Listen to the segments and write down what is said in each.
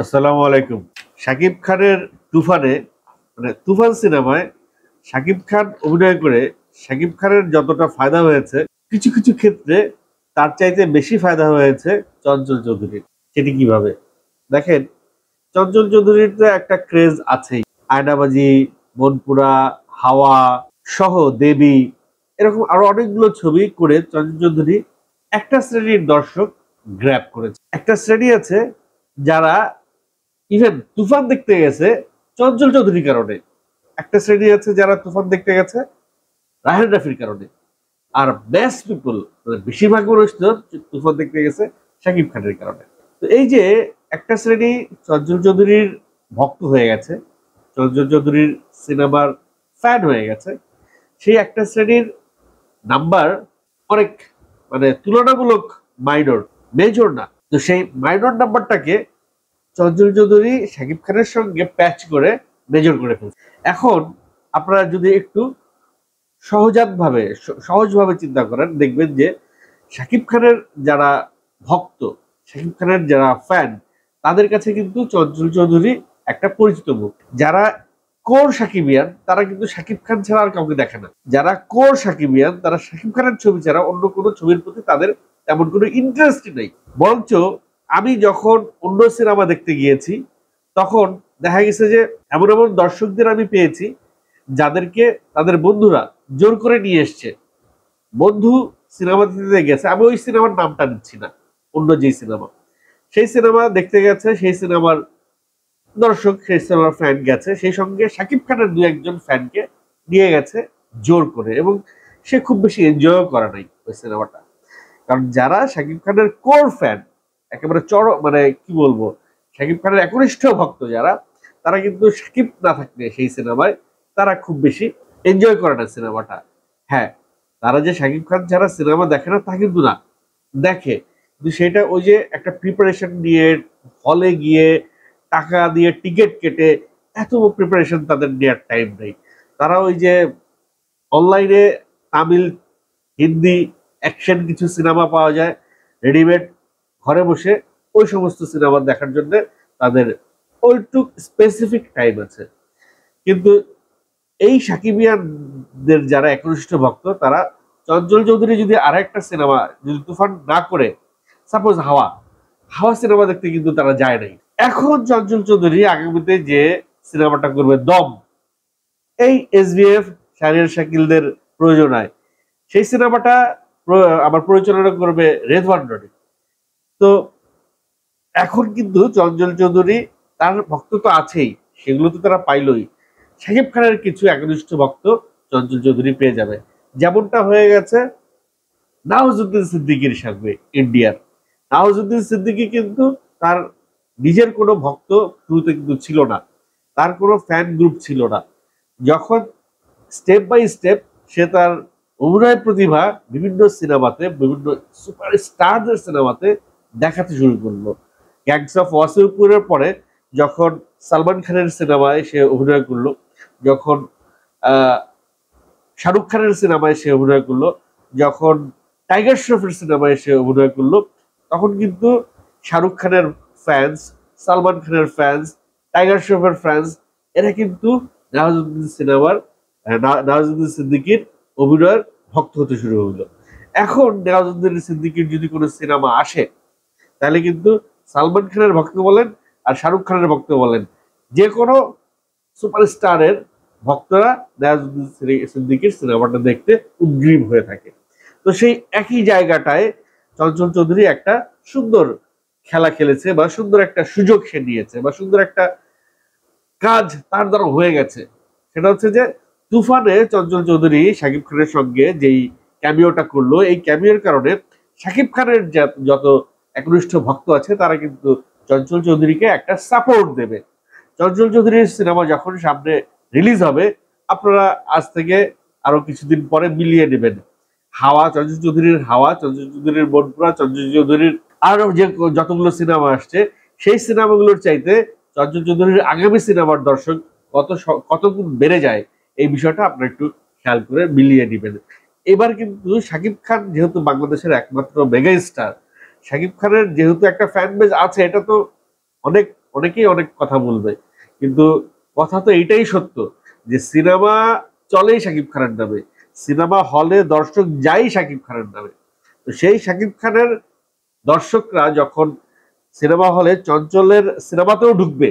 আসসালামু আলাইকুম। শাকিব খানের তুফানে তুফান সিনেমায় শাকিব খান অভিনয় করে শাকিব খানের যতটা ফায়দা হয়েছে, কিছু কিছু ক্ষেত্রে তার চাইতে বেশি ফায়দা হয়েছে চঞ্চল চৌধুরীর। সেটি কিভাবে? দেখেন, চঞ্চল চৌধুরীর তো একটা ক্রেজ আছেই। আয়নাবাজি, মনপুরা, হাওয়া সহ দেবী, এরকম আরো অনেকগুলো ছবি করে চঞ্চল চৌধুরী একটা শ্রেণীর দর্শক গ্র্যাব করেছে। একটা শ্রেণী আছে যারা ইভেন তুফান দেখতে গেছে চঞ্চল চৌধুরীর কারণে। একটা শ্রেণী আছে যারা তুফান দেখতে গেছে রাহেন রাফির কারণে। আর বেস্ট পিপল, মানে বেশিরভাগ মানুষ তো তুফান দেখতে গেছে শাকিব খানের কারণে। তো এই যে একটা শ্রেণী চঞ্চল চৌধুরীর ভক্ত হয়ে গেছে, চঞ্চল চৌধুরীর সিনেমার ফ্যান হয়ে গেছে, সেই একটা শ্রেণীর নাম্বার অনেক, মানে তুলনামূলক মাইনর, মেজর না। তো সেই মাইনর নাম্বারটাকে চঞ্চল চৌধুরী শাকিব খানের সঙ্গে প্যাচ করে মেজর করে ফেলছে। এখন আপনারা যদি একটু সহজভাবে চিন্তা করেন, দেখবেন যে শাকিব খানের যারা ভক্ত, শাকিব খানের যারা ফ্যান, তাদের কাছে কিন্তু চঞ্চল চৌধুরী একটা পরিচিত মুখ। যারা কোর সাকিবিয়ান তারা কিন্তু শাকিব খান ছাড়া আর কাউকে দেখে না। যারা কোর সাকিবিয়ান তারা শাকিব খানের ছবি ছাড়া অন্য কোনো ছবির প্রতি তাদের তেমন কোনো ইন্টারেস্টই নেই। বরঞ্চ আমি যখন অন্য সিনেমা দেখতে গিয়েছি, তখন দেখা গেছে যে এমন এমন দর্শকদের আমি পেয়েছি যাদেরকে তাদের বন্ধুরা জোর করে নিয়ে এসছে। বন্ধু সিনেমা দেখতে গেছে, আমি ওই সিনেমার নামটা নিচ্ছি না, অন্য যে সিনেমা, সেই সিনেমা দেখতে গেছে, সেই সিনেমার দর্শক, সেই সিনেমার ফ্যান গেছে, সেই সঙ্গে শাকিব খানের দু একজন ফ্যানকে নিয়ে গেছে জোর করে, এবং সে খুব বেশি এনজয়ও করে নাই ওই সিনেমাটা। কারণ যারা শাকিব খানের কোর ফ্যান, একেবারে মানে কি বলবো, শাকিব খানের একনিষ্ঠ ভক্ত যারা, তারা কিন্তু শাকিব না থাকলে সেই সিনেমায় তারা খুব বেশি এনজয় করে না সিনেমাটা। হ্যাঁ, তারা যে শাকিব খান ছাড়া সিনেমা দেখে না তা কিন্তু না, দেখে, কিন্তু সেটা ওই যে একটা প্রিপারেশন নিয়ে, হলে গিয়ে টাকা দিয়ে টিকিট কেটে, এত প্রিপারেশন তাদের নেওয়ার টাইম নেই। তারা ওই যে অনলাইনে তামিল, হিন্দি, অ্যাকশন কিছু সিনেমা পাওয়া যায় রেডিমেড, ঘরে বসে ওই সমস্ত সিনেমা দেখার জন্য তাদের ওইটুক স্পেসিফিক টাইম আছে। কিন্তু এই সাকিবিয়ানদের যারা একনিষ্ঠ ভক্ত, তারা চঞ্চল চৌধুরী যদি আরেকটা সিনেমা যদি তুফান না করে, সাপোজ হাওয়া হাওয়া সিনেমা দেখতে কিন্তু তারা যায় নাই। এখন চঞ্চল চৌধুরী আগামীতে যে সিনেমাটা করবে দম, এই এসবিএফ, শাহরিয়ার শাকিলদের প্রয়োজনায়, সেই সিনেমাটা আবার পরিচালনা করবে রেদওয়ান রনি। তো এখন কিন্তু চঞ্চল চৌধুরী, তার ভক্ত তো আছেই, সেগুলো তো তারা পাইলই। শাকিব খানের কিছু একনিষ্ঠ ভক্ত চঞ্চল চৌধুরী পেয়ে যাবে, যেমনটা হয়ে গেছে নওয়াজুদ্দিন সিদ্দিকীর সঙ্গে ইন্ডিয়ার। নওয়াজুদ্দিন সিদ্দিকী কিন্তু তার নিজের কোনো ভক্ত শুরুতে কিন্তু ছিল না, তার কোনো ফ্যান গ্রুপ ছিল না। যখন স্টেপ বাই স্টেপ সে তার অভিনয় প্রতিভা বিভিন্ন সিনেমাতে, বিভিন্ন সুপারস্টারদের সিনেমাতে দেখাতে শুরু করলো। গ্যাংস অফ ওয়াসিরপুরের পরে যখন সালমান খানের সিনেমায় সে অভিনয় করলো, যখন শাহরুখ খানের সিনেমায় সে অভিনয় করলো, যখন টাইগার শ্রফের সিনেমায় সে অভিনয় করলো, তখন কিন্তু শাহরুখ খানের ফ্যান্স, সালমান খানের ফ্যান্স, টাইগার শ্রফের ফ্যান্স, এরা কিন্তু নওয়াজুদ্দিন সিদ্দিকীর অভিনয়ের ভক্ত হতে শুরু হলো। এখন নওয়াজুদ্দিন সিদ্দিকীর যদি কোনো সিনেমা আসে, তাহলে কিন্তু সালমান খানের ভক্ত বলেন আর শাহরুখ খানের ভক্ত বলেন, যে কোনো সুপারস্টারের ভক্তরা নওয়াজুদ্দিন সিদ্দিকীর সিনেমাটা দেখতে উদ্গ্রীব হয়ে থাকে। তো সেই একই জায়গাটায় চঞ্চল চৌধুরী একটা সুন্দর খেলা খেলেছে, বা সুন্দর একটা সুযোগ সে নিয়েছে, বা সুন্দর একটা কাজ তার দ্বারা হয়ে গেছে। সেটা হচ্ছে যে তুফানে চঞ্চল চৌধুরী শাকিব খানের সঙ্গে যেই ক্যামিওটা করলো, এই ক্যামিওর কারণে শাকিব খানের যত একনিষ্ঠ ভক্ত আছে তারা কিন্তু চঞ্চল চৌধুরীকে একটা সাপোর্ট দেবে। চঞ্চল চৌধুরীর সিনেমা যখন সামনে রিলিজ হবে, আপনারা আজ থেকে আরো কিছুদিন পরে মিলিয়ে নেবেন। হাওয়া, চঞ্চল চৌধুরীর হাওয়া, চঞ্চল চৌধুরীর মনপুরা, চঞ্চল চৌধুরীর আরো যে যতগুলো সিনেমা আসছে, সেই সিনেমাগুলোর চাইতে চঞ্চল চৌধুরীর আগামী সিনেমার দর্শক কত গুণ বেড়ে যায়, এই বিষয়টা আপনারা একটু খেয়াল করে মিলিয়ে নেবেন। এবার কিন্তু শাকিব খান যেহেতু বাংলাদেশের একমাত্র মেগা স্টার, শাকিব খানের যেহেতু একটা ফ্যান বেজ আছে, এটা তো অনেক অনেকেই অনেক কথা বলবে, কিন্তু কথা তো এইটাই সত্য যে সিনেমা চলেই শাকিব খানের নামে, সিনেমা হলে দর্শক যাই শাকিব খানের নামে। তো সেই শাকিব খানের দর্শকরা যখন সিনেমা হলে চঞ্চলের সিনেমাতেও ঢুকবে,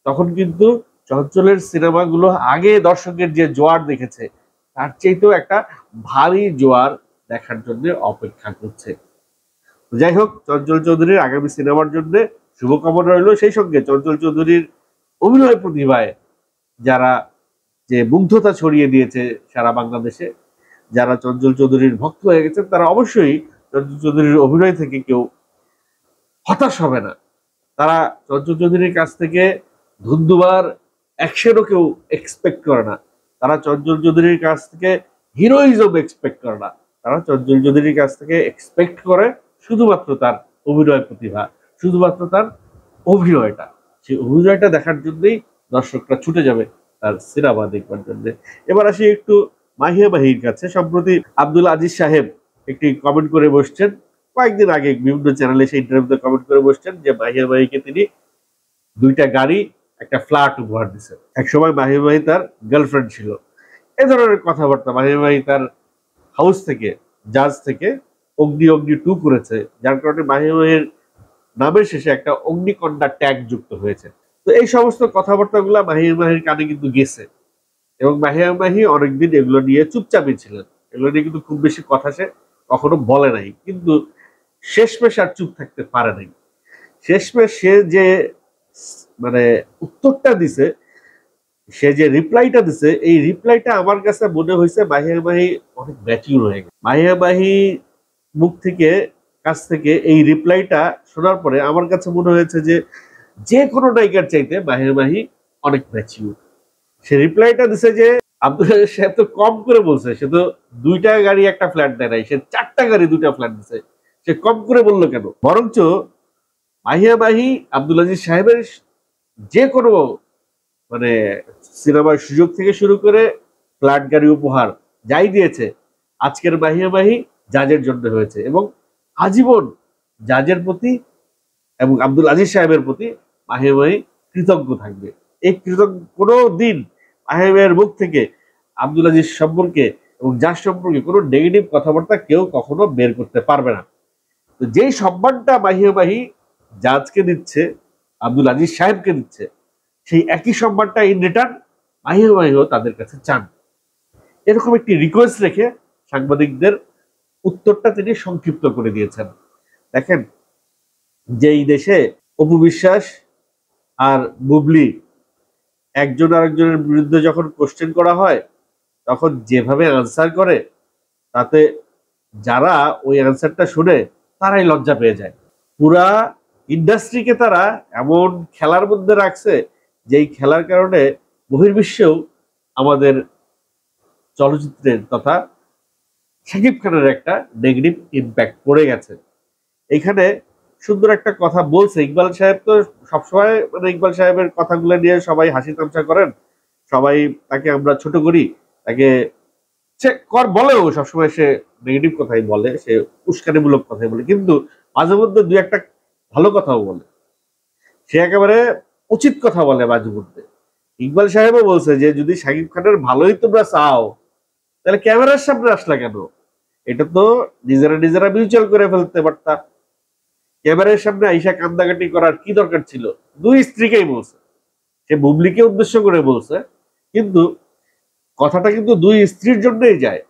তখন কিন্তু চঞ্চলের সিনেমাগুলো আগে দর্শকের যে জোয়ার দেখেছে তার চাইতেও একটা ভারী জোয়ার দেখার জন্য অপেক্ষা করছে। যাই হোক, চঞ্চল চৌধুরীর আগামী সিনেমার জন্য শুভকামনা রইল। সেই সঙ্গে চঞ্চল চৌধুরীর অভিনয় প্রতিভায় যারা যে মুগ্ধতা ছড়িয়ে দিয়েছে সারা বাংলাদেশে, যারা চঞ্চল চৌধুরীর ভক্ত হয়ে গেছেন, তারা অবশ্যই চঞ্চল চৌধুরীর অভিনয় থেকে কেউ হতাশ হবে না। তারা চঞ্চল চৌধুরীর কাছ থেকে ধুন্দুবার অ্যাকশনও কেউ এক্সপেক্ট করে না। তারা চঞ্চল চৌধুরীর কাছ থেকে হিরোইজম এক্সপেক্ট করে না। তারা চঞ্চল চৌধুরীর কাছ থেকে এক্সপেক্ট করে শুধুমাত্র তার অভিনয় প্রতিভা, শুধুমাত্র তার অভিনয়টা। সেই অভিনয়টা দেখার জন্যই দর্শকরা ছুটে যাবে তার সিনেমা দেখবার জন্য। এবার আসি একটু মাহিয়া মাহির কাছে। সম্প্রতি আব্দুল আজিজ সাহেব একটি কমেন্ট করে বসছেন, কয়েকদিন আগে বিভিন্ন চ্যানেলে সেই ইন্টারভিউতে কমেন্ট করে বসছেন যে মাহিয়া মাহিকে তিনি 2টা গাড়ি, একটা ফ্ল্যাট উপহার দিচ্ছেন। একসময় মাহিয়া মাহি তার গার্লফ্রেন্ড ছিল। এ ধরনের কথাবার্তা। মাহিয়া মাহি তার হাউস থেকে, জাজ থেকে অগ্নি অগ্নি 2 করেছে, যার কারণে মাহিয়া মাহির নামের শেষে একটা অগ্নিকন্যা ট্যাগ যুক্ত হয়েছে। তো এই সমস্ত কথাবার্তাগুলা মাহিয়া মাহির কানে কিন্তু গেছে, এবং মাহিয়া মাহি অনেকদিন এগুলো নিয়ে চুপচাপই ছিলেন। এগুলো নিয়ে কিন্তু খুব বেশি কথা সে কখনো বলে নাই, কিন্তু শেষমেশ আর চুপ থাকতে পারে নাই। শেষমেশ সে যে মানে উত্তরটা দিছে, সে যে রিপ্লাইটা দিছে, এই রিপ্লাইটা আমার কাছে মনে হয়েছে মাহিয়া মাহি অনেক ম্যাচিউর হয়ে গেছে। মাহিয়া মাহি মুখ থেকে, কাছ থেকে এই রিপ্লাইটা শোনার পরে আমার কাছে মনে হয়েছে যে যে কোনো নায়িকার চাইতে মাহিয়া মাহি অনেক ম্যাচিউর। সে রিপ্লাইটা দিছে যে আব্দুল আজিজ সাহেব তো কম করে বলছে, সে তো 2টা গাড়ি একটা ফ্ল্যাট দেয় নাই, সে 4টা গাড়ি 2টা ফ্ল্যাট দিছে, সে কম করে বললো কেন? বরঞ্চ মাহিয়া মাহি আব্দুল আজিজ সাহেবের যে কোনো মানে সিনেমার সুযোগ থেকে শুরু করে ফ্ল্যাট গাড়ি উপহার যাই দিয়েছে, আজকের মাহিয়া মাহি জাজের জন্য হয়েছে, এবং আজীবন জাজের প্রতি এবং আব্দুল আজিজ সাহেবের প্রতি মাহিয়া মাহি কৃতজ্ঞ থাকবে। এই কৃতজ্ঞ কোনো দিন মাহিয়া মাহির মুখ থেকে আব্দুল আজিজ সম্পর্কে এবং জাজ সম্পর্কে কোনো নেগেটিভ কথাবার্তা কেউ কখনো বের করতে পারবে না। তো যেই সম্মানটা মাহিয়া মাহি জাজকে দিচ্ছে, আব্দুল আজিজ সাহেবকে দিচ্ছে, সেই একই সম্মানটা ইন রিটার্ন মাহিয়া মাহিও তাদের কাছে চান। এরকম একটি রিকোয়েস্ট রেখে সাংবাদিকদের উত্তরটা তিনি সংক্ষিপ্ত করে দিয়েছেন। দেখেন, যেই দেশে অপু বিশ্বাস আর বুবলি একজন আরেকজনের বিরুদ্ধে যখন কোশ্চেন করা হয়, তখন যেভাবে আনসার করে, তাতে যারা ওই আনসারটা শুনে তারাই লজ্জা পেয়ে যায়। পুরা ইন্ডাস্ট্রিকে তারা এমন খেলার মধ্যে রাখছে, যেই খেলার কারণে বহির্বিশ্বেও আমাদের চলচ্চিত্রের তথা শাকিব খানের একটা নেগেটিভ ইম্প্যাক্ট পড়ে গেছে। এইখানে সুন্দর একটা কথা বলছে ইকবাল সাহেব। তো সবসময় মানে ইকবাল সাহেবের কথাগুলো নিয়ে সবাই হাসি তামসা করেন, সবাই তাকে আমরা ছোট করি, তাকে সে বলেও সবসময় সে নেগেটিভ কথাই বলে, সে উস্কানিমূলক কথাই বলে, কিন্তু মাঝে মধ্যে 2-1টা ভালো কথাও বলে, সে একেবারে উচিত কথা বলে মাঝে মধ্যে। ইকবাল সাহেবও বলছে যে যদি শাকিব খানের ভালোই তোমরা চাও, তাহলে ক্যামেরার সামনে আসলা কেন? এটা তো নিজেরা নিজেরা মিউচুয়াল করে ফেলতে পারতা। ক্যামেরার সামনে আইসা কান্দাকাটি করার কি দরকার ছিল? 2 স্ত্রীকেই বলছে, সে বুবলিকে উদ্দেশ্য করে বলছে, কিন্তু কথাটা কিন্তু 2 স্ত্রীর জন্যই যায়।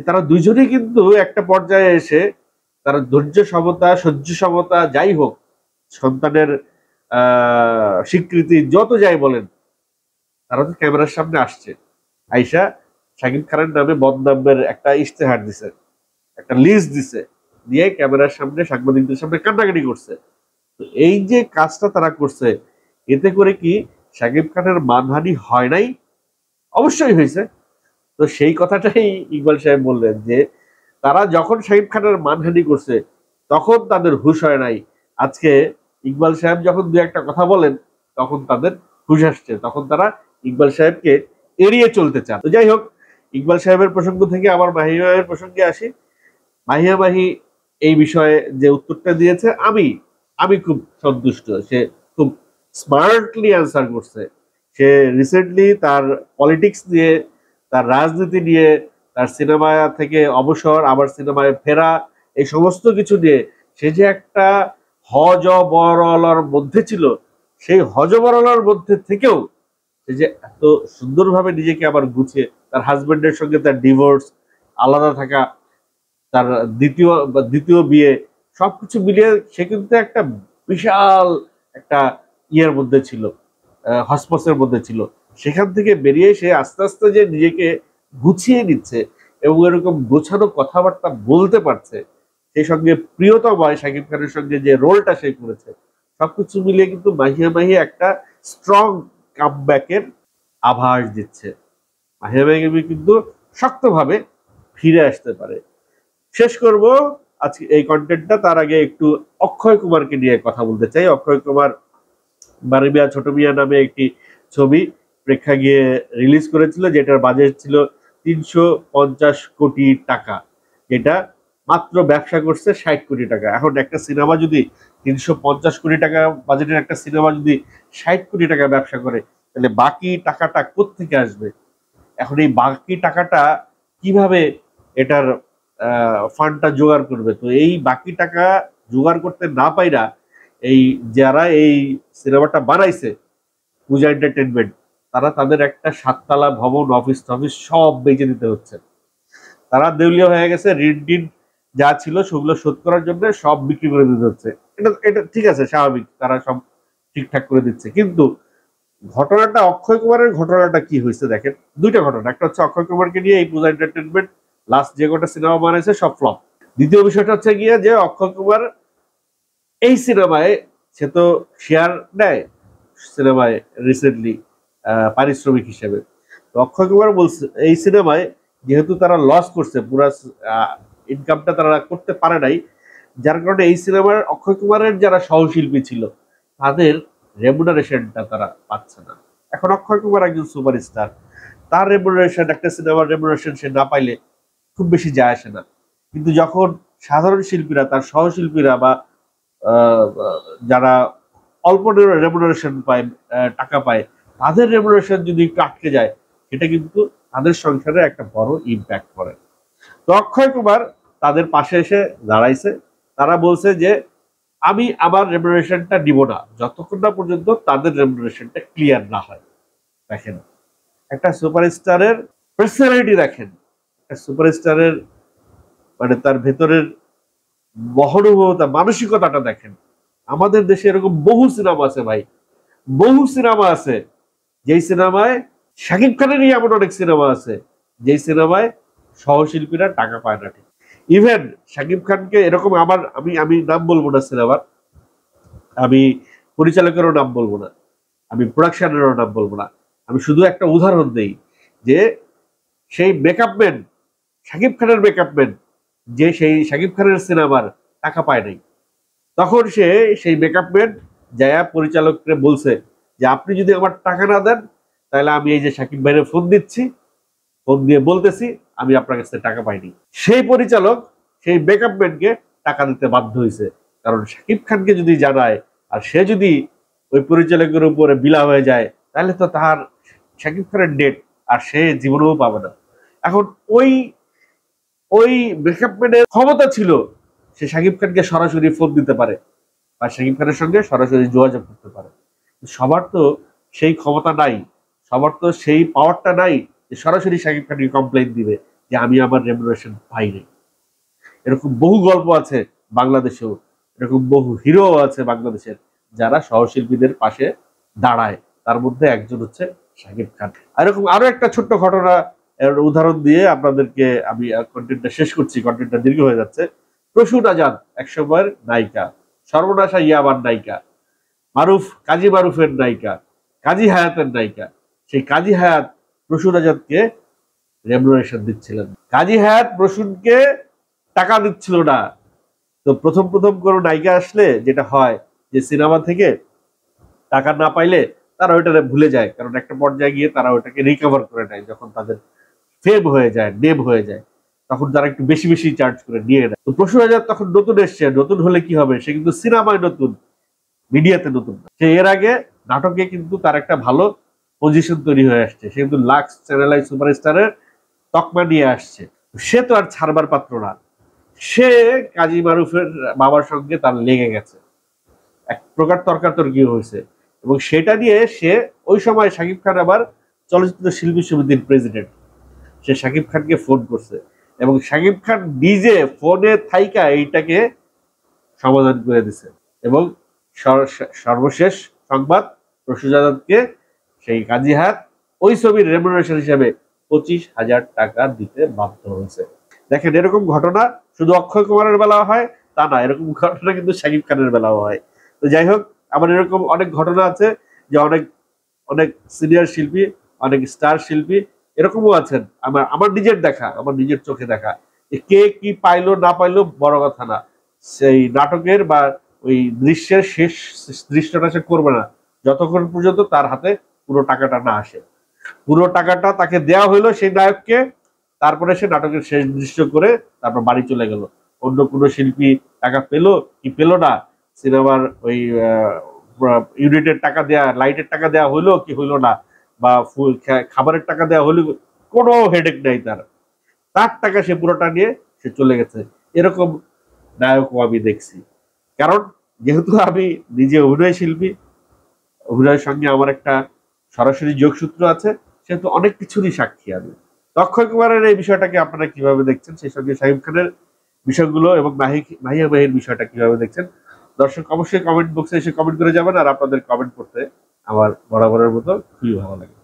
তারা দুইজনেই কিন্তু একটা পর্যায়ে এসে তারা ধৈর্য সমতা, সহ্য সমতা যাই হোক, সন্তানের স্বীকৃতি যত যাই বলেন, তারা তো ক্যামেরার সামনে আসছে, আইসা শাকিব খানের নামে বদনামের একটা ইশতেহার দিছে, একটা লিস্ট দিছে, দিয়ে ক্যামেরার সামনে সাংবাদিকদের সামনে কান্নাকাটি করছে। তো এই যে কাজটা তারা করছে, এতে করে কি শাকিব খানের মানহানি হয় নাই? অবশ্যই হয়েছে। তো সেই কথাটাই ইকবাল সাহেব বললেন যে তারা যখন শাকিব খানের মানহানি করছে, তখন তাদের হুঁশ হয় নাই। আজকে ইকবাল সাহেব যখন 2-1টা কথা বলেন, তখন তাদের হুঁশ আসছে, তখন তারা ইকবাল সাহেবকে এড়িয়ে চলতে চান। তো যাই হোক, ইকবাল সাহেবের প্রসঙ্গ থেকে আবার মাহিয়া মাহির প্রসঙ্গে আসি। মাহিয়া মাহি এই বিষয়ে যে উত্তরটা দিয়েছে, আমি খুব সন্তুষ্ট। সে খুব স্মার্টলি অ্যান্সার করছে। সে রিসেন্টলি তার পলিটিক্স নিয়ে, তার রাজনীতি নিয়ে, তার সিনেমা থেকে অবসর, আবার সিনেমায় ফেরা, এই সমস্ত কিছু নিয়ে সে যে একটা হজবরলার মধ্যে ছিল, সেই হজবরলার মধ্যে থেকেও সে যে এত সুন্দরভাবে নিজেকে আবার গুছিয়ে, তার হাজবেন্ডের সঙ্গে তার ডিভোর্স, আলাদা থাকা, তার দ্বিতীয় বিয়ে, সবকিছু মিলিয়ে সে কিন্তু একটা বিশাল একটা ইয়ের মধ্যে ছিল, হসপসের মধ্যে ছিল। সেখান থেকে বেরিয়ে সে আস্তে আস্তে যে নিজেকে গুছিয়ে নিচ্ছে এবং এরকম গোছানো কথাবার্তা বলতে পারছে, সেই সঙ্গে প্রিয়তমায় শাকিব খানের সঙ্গে যে রোলটা সে করেছে, সবকিছু মিলিয়ে কিন্তু মাহিয়া মাহি একটা স্ট্রং কামব্যাকের আভাস দিচ্ছে। মাহিয়া মাহি কিন্তু শক্তভাবে ফিরে আসতে পারে। শেষ করব আজকে এই কন্টেন্টটা, তার আগে একটু অক্ষয় কুমারকে নিয়ে কথা বলতে চাই। অক্ষয় কুমার বাড়ি মিয়া ছোট মিয়া নামে একটি ছবি প্রেক্ষাগৃহে রিলিজ করেছিল, যেটার বাজেট ছিল 350 কোটি টাকা, যেটা মাত্র ব্যবসা করছে 60 কোটি টাকা। এখন একটা সিনেমা যদি 350 কোটি টাকা বাজেটের একটা সিনেমা যদি 60 কোটি টাকা ব্যবসা করে, তাহলে বাকি টাকাটা কোত্থেকে আসবে? এখন এই বাকি টাকাটা কিভাবে এটার ফান্ডটা জোগাড় করবে? তো এই বাকি টাকা জোগাড় করতে না পাইরা এই যারা এই সিনেমাটা বানাইছে, পূজা এন্টারটেনমেন্ট, তারা তাদের একটা 7 তলা ভবন, অফিস টফিস সব বেচে দিতে হচ্ছে। তারা দেউলিয়া হয়ে গেছে, ঋণ টিন যা ছিল সেগুলো শোধ করার জন্য সব বিক্রি করে দিতে হচ্ছে। এটা এটা ঠিক আছে, স্বাভাবিক, তারা সব ঠিকঠাক করে দিচ্ছে। কিন্তু ঘটনাটা, অক্ষয় কুমারের ঘটনাটা কি হয়েছে দেখেন, দুইটা ঘটনা। একটা হচ্ছে অক্ষয় কুমারকে নিয়ে এই পূজা এন্টারটেনমেন্ট লাস্ট যে কটা সিনেমা বানাইছে সব ফ্লপ। দ্বিতীয় বিষয়টা হচ্ছে গিয়ে যে অক্ষয় কুমার এই সিনেমায়, সে তো শেয়ার নেয় সিনেমায় রিসেন্টলি পারিশ্রমিক হিসেবে। তো অক্ষয় কুমার বলছে এই সিনেমায় যেহেতু তারা লস করছে, পুরা ইনকামটা তারা করতে পারে নাই, যার কারণে এই সিনেমার অক্ষয় কুমারের যারা সহশিল্পী ছিল তাদের রেমুনারেশনটা তারা পাচ্ছে না। এখন অক্ষয় কুমার একজন সুপারস্টার, তার রেমুনারেশন, একটা সিনেমার রেমুনারেশন সে না পাইলে খুব বেশি যায় আসে না। কিন্তু যখন সাধারণ শিল্পীরা, তার সহশিল্পীরা বা যারা অল্প রেমুনারেশন পায়, টাকা পায়, তাদের রেমুনারেশন যদি একটু আটকে যায়, সেটা কিন্তু তাদের সংসারে একটা বড় ইম্প্যাক্ট করে। তো অক্ষয় কুমার তাদের পাশে এসে দাঁড়াইছে। তারা বলছে যে আমি আমার রেমুনারেশনটা দিব না যতক্ষণ না পর্যন্ত তাদের রেমুনারেশনটা ক্লিয়ার না হয়। দেখেন একটা সুপারস্টারের পার্সোনালিটি, দেখেন একটা সুপারস্টারের মানে তার ভেতরের মহানুভবতা, মানসিকতাটা দেখেন। আমাদের দেশে এরকম বহু সিনেমা আছে ভাই, বহু সিনেমা আছে যেই সিনেমায়, শাকিব খানেরই এমন অনেক সিনেমা আছে যেই সিনেমায় সহশিল্পীরা টাকা পায় না। ঠিক ইভেন শাকিব খানকে এরকম, আমার আমি আমি নাম বলবো না সিনেমার, আমি পরিচালকেরও নাম বলবো না, আমি প্রোডাকশনেরও নাম বলবো না, আমি শুধু একটা উদাহরণ দেই যে সেই মেকআপ ম্যান, শাকিব খানের মেকআপ ম্যান, যে সেই শাকিব খানের সিনেমার টাকা পায় নাই, তখন সে সেই মেকআপ ম্যান যায়া পরিচালককে বলছে যে আপনি যদি আমার টাকা না দেন, তাহলে আমি এই যে শাকিব ভাইরে ফোন দিচ্ছি, ফোন দিয়ে বলতেছি আমি আপনার কাছে টাকা পাইনি। সেই পরিচালক সেই মেকআপ ম্যানকে টাকা দিতে বাধ্য হয়েছে, কারণ শাকিব খানকে যদি জানায় আর সে যদি ওই পরিচালকের উপরে বিলা হয়ে যায়, তাহলে তো তার শাকিব খানের ডেট আর সে জীবনেও পাবে না। এখন ওই ওই মেকআপ ম্যানের ক্ষমতা ছিল সে শাকিব খানকে সরাসরি ফোন দিতে পারে বা শাকিব খানের সঙ্গে সরাসরি যোগাযোগ করতে পারে। সবার তো সেই ক্ষমতা নাই, সবার তো সেই পাওয়ারটা নাই যে সরাসরি শাকিব খানকে কমপ্লেইন দিবে যে আমি আমার রেমুনারেশন পাই নাই। এরকম বহু গল্প আছে বাংলাদেশেও, এরকম বহু হিরো আছে বাংলাদেশের যারা সহশিল্পীদের পাশে দাঁড়ায়, তার মধ্যে একজন হচ্ছে শাকিব খান। এরকম আরো একটা ছোট্ট ঘটনা উদাহরণ দিয়ে আপনাদেরকে আমি কন্টেন্টটা শেষ করছি, কন্টেন্টটা দীর্ঘ হয়ে যাচ্ছে। প্রসূন আজাদ একসময়ের নায়িকা, সর্বনাশা ইয়াবার নায়িকা, মারুফ, কাজী মারুফের নায়িকা, কাজী হায়াতের নায়িকা। সেই কাজী হায়াত প্রসূন আজাদকে রেমুনারেশন দিচ্ছিলেন, কাজী হায়াত প্রসূনকে টাকা দিচ্ছিল না। তো প্রথম প্রথম কোনো নায়িকা আসলে যেটা হয় যে সিনেমা থেকে টাকা না পাইলে তারা ওইটা ভুলে যায়, কারণ একটা পর্যায়ে গিয়ে তারা ওইটাকে রিকভার করে নেয়। যখন তাদের ফেম হয়ে যায়, নেম হয়ে যায়, তখন তারা একটু বেশি বেশি চার্জ করে নিয়ে নেয়। তো প্রসূন আজাদ তখন নতুন এসছে, নতুন হলে কি হবে, সে কিন্তু সিনেমায় নতুন, মিডিয়াতে নতুন না। সে এর আগে নাটকে কিন্তু তার একটা ভালো পজিশন তৈরি হয়ে আসছে, সে কিন্তু লাক্স চ্যানেল আই সুপারস্টারের তকমা নিয়ে আসছে। সে তো আর ছাড়বার পাত্র না, সে কাজী মারুফের বাবার সঙ্গে তার লেগে গেছে, এক প্রকার তর্কাতর্কি হয়েছে, এবং সেটা নিয়ে সে ওই সময় শাকিব খান আবার চলচ্চিত্র শিল্পী সমিতির প্রেসিডেন্ট, সে শাকিব খানকে ফোন করছে এবং শাকিব খান নিজে ফোনে থাইকা এইটাকে সমাধান করে দিছে। এবং সর্বশেষ সংবাদ, প্রসূজাকে সেই কাজী হাত ওই ছবির রেমুনারেশন হিসেবে 25,000 টাকা দিতে বাধ্য হয়েছে। দেখেন, এরকম ঘটনা শুধু অক্ষয় কুমারের বেলা হয় তা না, এরকম ঘটনা কিন্তু শাকিব খানের বেলাও হয়। তো যাই হোক, আমার এরকম অনেক ঘটনা আছে যে অনেক অনেক সিনিয়র শিল্পী, অনেক স্টার শিল্পী এরকমও আছেন, আমার নিজের দেখা, আমার নিজের চোখে দেখা, কে কি পাইলো না পাইলো বড় কথা না, সেই নাটকের বা ওই দৃশ্যের শেষ দৃশ্যটা সে করবে না যতক্ষণ পর্যন্ত তার হাতে পুরো টাকাটা না আসে। পুরো টাকাটা তাকে দেওয়া হইলো সেই নায়ককে, তারপরে সে নাটকের শেষ দৃশ্য করে তারপর বাড়ি চলে গেল। অন্য কোনো শিল্পী টাকা পেলো কি পেলো না, সিনেমার ওই ইউনিটের টাকা দেয়া, লাইটের টাকা দেওয়া হইলো কি হইলো না, বা খাবারের টাকা দেওয়া হইলো, কোনো হেডেক নাই তার, তার টাকা সে পুরোটা নিয়ে সে চলে গেছে। এরকম নায়কও আমি দেখছি। কারণ যেহেতু আমি নিজে অভিনয় শিল্পী, অভিনয়ের সঙ্গে আমার একটা সরাসরি যোগসূত্র আছে, সেহেতু অনেক কিছুরই সাক্ষী আমি। অক্ষয় কুমারের এই বিষয়টাকে আপনারা কিভাবে দেখছেন, সেই সঙ্গে শাকিব খানের বিষয়গুলো এবং মাহিয়া মাহির বিষয়টা কিভাবে দেখছেন, দর্শক অবশ্যই কমেন্ট বক্সে এসে কমেন্ট করে যাবেন। আর আপনাদের কমেন্ট করতে আমার বরাবরের মতো খুবই ভালো লাগে।